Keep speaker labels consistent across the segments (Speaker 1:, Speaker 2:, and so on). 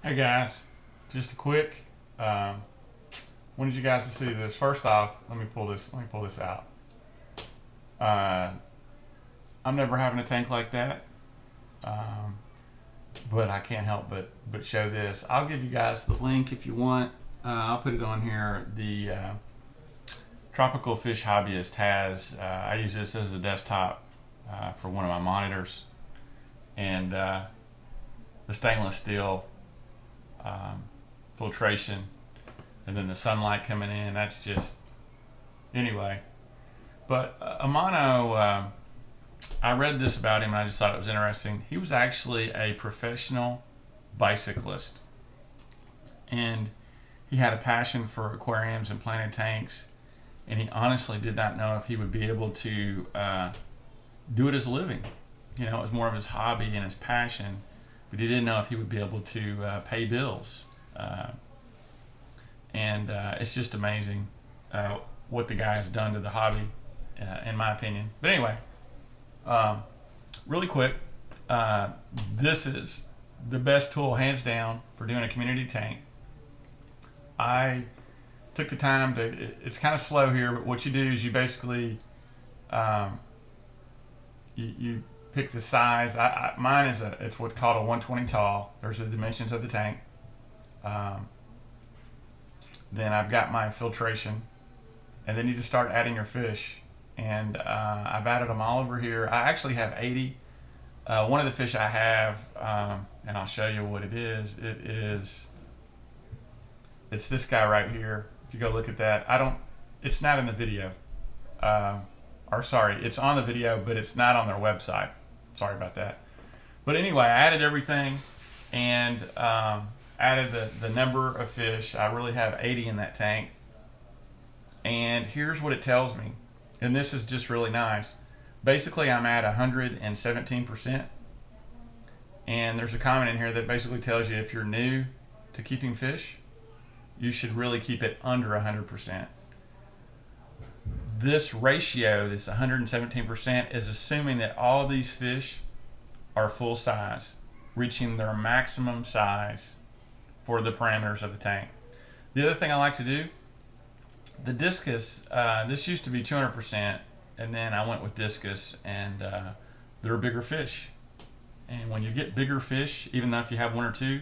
Speaker 1: Hey guys, just a quick. Wanted you guys to see this. First off, let me pull this. Let me pull this out. I'm never having a tank like that, but I can't help but show this. I'll give you guys the link if you want. I'll put it on here. The Tropical Fish Hobbyist has. I use this as a desktop for one of my monitors, and the stainless steel. Filtration, and then the sunlight coming in. That's just anyway. But Amano, I read this about him and I just thought it was interesting. He was actually a professional bicyclist, and he had a passion for aquariums and planted tanks, and he honestly did not know if he would be able to do it as a living. You know, it was more of his hobby and his passion, but he didn't know if he would be able to pay bills. It's just amazing what the guy has done to the hobby, in my opinion. But anyway, really quick, this is the best tool, hands down, for doing a community tank. I took the time to, it's kind of slow here, but what you do is you basically, you pick the size. Mine is it's what's called a 120 tall. There's the dimensions of the tank. Then I've got my filtration, and then you just start adding your fish. And I've added them all over here. I actually have 80. One of the fish I have, and I'll show you what it is. It's this guy right here. If you go look at that, it's not in the video. Or sorry, it's on the video, but it's not on their website. Sorry about that. But anyway, I added everything and added the number of fish. I really have 80 in that tank. And here's what it tells me. And this is just really nice. Basically, I'm at 117%. And there's a comment in here that basically tells you if you're new to keeping fish, you should really keep it under 100%. This ratio, this 117%, is assuming that all these fish are full size, reaching their maximum size for the parameters of the tank. The other thing I like to do, the discus, this used to be 200%, and then I went with discus, and they're bigger fish. And when you get bigger fish, even though if you have one or two,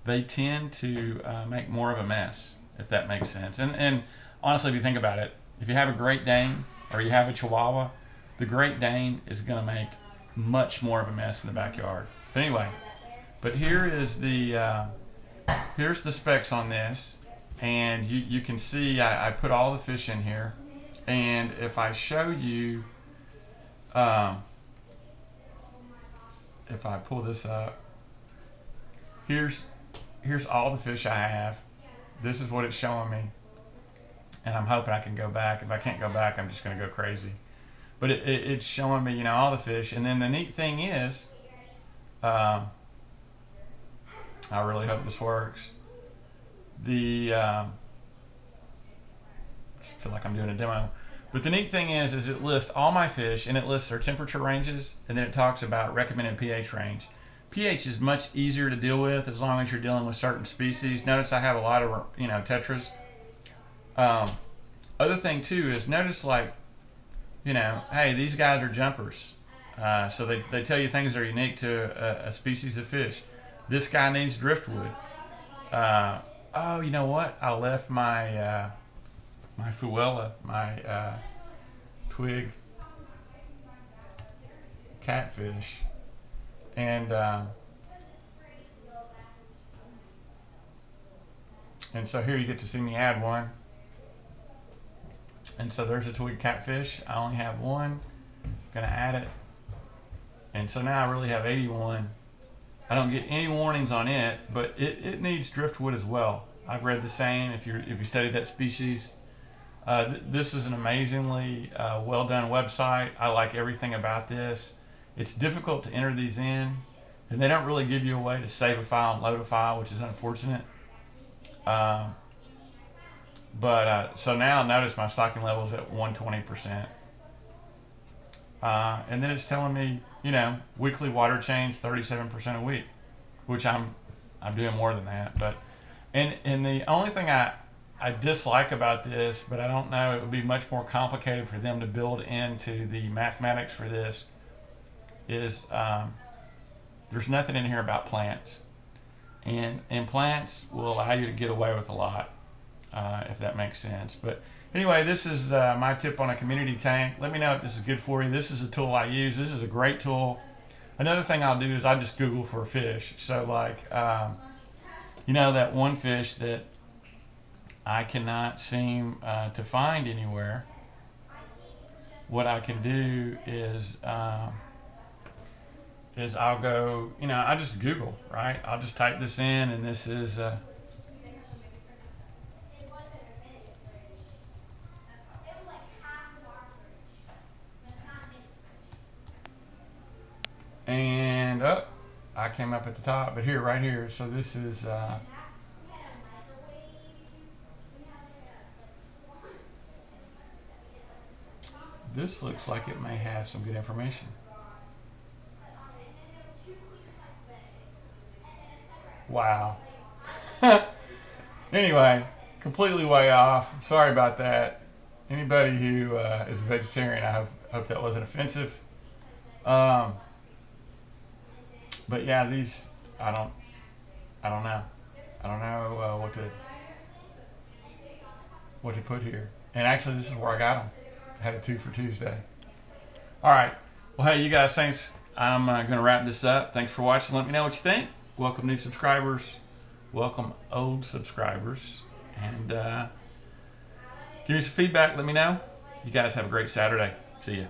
Speaker 1: they tend to make more of a mess, if that makes sense. And honestly, if you think about it, if you have a Great Dane or you have a Chihuahua, the Great Dane is going to make much more of a mess in the backyard. But anyway, but here is the here's the specs on this, and you can see I put all the fish in here. And if I show you, if I pull this up, here's all the fish I have. This is what it's showing me. And I'm hoping I can go back. If I can't go back, I'm just going to go crazy. But it's showing me, you know, all the fish. And then the neat thing is, I really hope this works. I feel like I'm doing a demo. But the neat thing is it lists all my fish, and it lists their temperature ranges, and then it talks about recommended pH range. pH is much easier to deal with as long as you're dealing with certain species. Notice I have a lot of, you know, tetras. Other thing too is notice, like, you know, hey, these guys are jumpers. So they tell you things that are unique to a species of fish. This guy needs driftwood. Oh, you know what? I left my my Fuella, my twig catfish, and so here you get to see me add one. And so there's a twig catfish. I only have one. Gonna add it. And so now I really have 81. I don't get any warnings on it, but it needs driftwood as well. I've read the same if you study that species. This is an amazingly well done website. I like everything about this. It's difficult to enter these in, and they don't really give you a way to save a file and load a file, which is unfortunate. So now notice my stocking level is at 120%. And then it's telling me, you know, weekly water change 37% a week, which I'm I'm doing more than that. But and the only thing I dislike about this, but I don't know, it would be much more complicated for them to build into the mathematics for this, is there's nothing in here about plants. And plants will allow you to get away with a lot, if that makes sense. But anyway, this is my tip on a community tank. Let me know if this is good for you. This is a tool I use. This is a great tool. Another thing I'll do is I just Google for fish. So like, you know, that one fish that I cannot seem to find anywhere, what I can do is I'll go, you know, I just Google, right? I'll just type this in, and this is and I came up at the top, but here, right here, so this is this looks like it may have some good information. Wow. Anyway, completely way off. Sorry about that. Anybody who is a vegetarian, I hope that wasn't offensive. But yeah, these I don't know. I don't know what to put here. And actually, this is where I got them. I had a 2 for Tuesday. All right. Well, hey, you guys, thanks. I'm going to wrap this up. Thanks for watching. Let me know what you think. Welcome new subscribers. Welcome old subscribers. And give me some feedback. Let me know. You guys have a great Saturday. See ya.